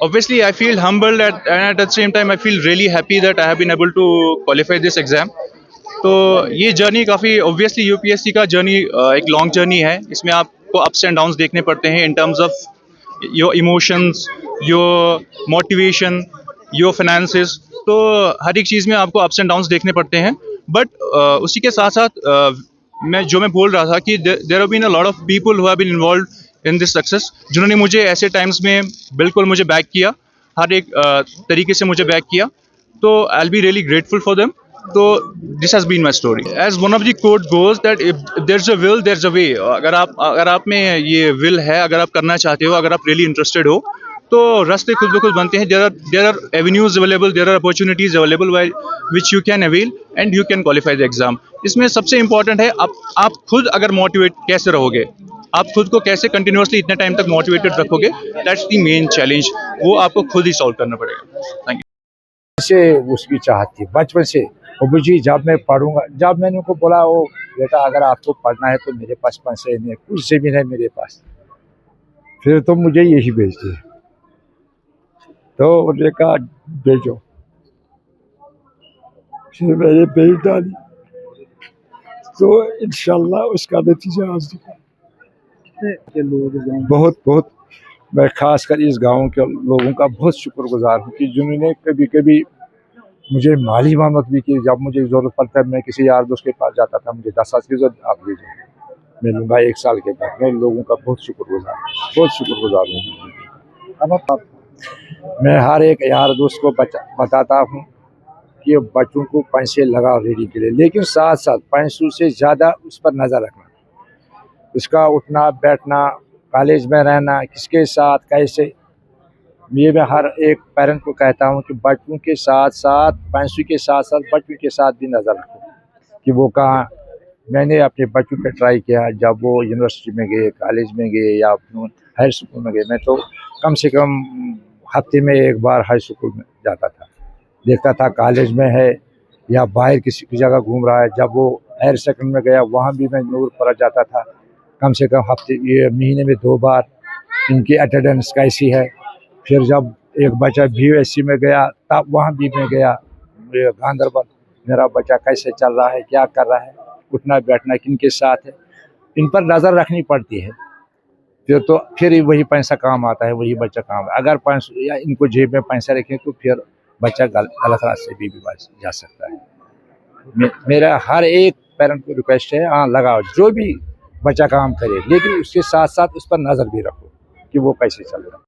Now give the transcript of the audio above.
Obviously, I feel humbled and at the same time, I feel really happy that I have been able to qualify this exam. तो ये journey काफ़ी obviously UPSC का journey एक long journey है. इसमें आपको ups and downs देखने पड़ते हैं in terms of your emotions, your motivation, your finances. तो हर एक चीज़ में आपको अप्स एंड डाउन्स देखने पड़ते हैं. बट उसी के साथ साथ मैं बोल रहा था कि there have been a lot of people who have been involved in this success, जिन्होंने मुझे ऐसे टाइम्स में बिल्कुल मुझे बैक किया, हर एक तरीके से मुझे बैक किया. तो I will be really grateful for them. तो this has been my story. As one of the quote goes that if there is a will there is a way. अगर आप में ये विल है, अगर आप करना चाहते हो, अगर आप रियली इंटरेस्टेड हो, तो रास्ते खुद ब खुद बनते हैं. There are avenues available, there are opportunities available which you can avail and you can qualify the exam. इसमें सबसे इंपॉर्टेंट है आप खुद अगर मोटिवेट कैसे रहोगे, आप खुद को कैसे कंटिन्यूसली इतने टाइम तक मोटिवेटेड रखोगे. That's the main challenge. वो आपको खुद ही सॉल्व करना पड़ेगा. Thank you. से उसकी चाहत थी बचपन से. अबू जी जब मैं पढ़ूंगा, जब मैंने उनको बोला वो बेटा अगर आपको पढ़ना है तो मेरे पास पैसे नहीं, कुछ से भी नहीं मेरे पास, फिर तो मुझे यही भेजती है. तो उन्होंने कहा भेजो, फिर मैंने भेज डाली. तो इंशाल्लाह उसका नतीजा आज दिखा. बहुत बहुत मैं खासकर इस गांव के लोगों का बहुत शुक्रगुजार हूँ कि जिन्होंने कभी कभी मुझे माली मदद भी की. जब मुझे ज़रूरत पड़ता है, मैं किसी यार दोस्त के पास जाता था, मुझे 10 साल की जरूरत, आप भेजो, मैं लूँगा 1 साल के बाद. मैं लोगों का बहुत शुक्रगुजार हूँ. अब मैं हर एक यार दोस्त को बताता हूँ कि बच्चों को पैसे लगा रीडिंग के लिए, लेकिन साथ साथ पैसों से ज़्यादा उस पर नज़र रखना, उसका उठना बैठना, कॉलेज में रहना, किसके साथ कैसे. ये मैं हर एक पेरेंट को कहता हूँ कि बच्चों के साथ साथ पैसों के साथ साथ बच्चों के साथ भी नज़र रखो कि वो कहाँ. मैंने अपने बच्चों पे ट्राई किया, जब वो यूनिवर्सिटी में गए, कॉलेज में गए या हाई स्कूल में गए, मैं तो कम से कम हफ्ते में 1 बार हाई स्कूल में जाता था, देखता था कॉलेज में है या बाहर किसी की जगह घूम रहा है. जब वो हायर सेकेंडरी में गया, वहाँ भी मैं नूर पर जाता था, कम से कम महीने में 2 बार इनकी अटेंडेंस कैसी है. फिर जब एक बच्चा BUSC में गया, तब वहाँ भी मैं गया गांधरबल, मेरा बच्चा कैसे चल रहा है, क्या कर रहा है, उठना बैठना किन के साथ है, इन पर नज़र रखनी पड़ती है. फिर वही पैसा काम आता है, वही बच्चा काम. अगर पैसा या इनको जेब में पैसा रखें तो फिर बच्चा गलत रास्ते भी जा सकता है. मेरा हर एक पेरेंट को रिक्वेस्ट है, हाँ लगाओ, जो भी बच्चा काम करे, लेकिन उसके साथ साथ उस पर नज़र भी रखो कि वो कैसे चल रहा है.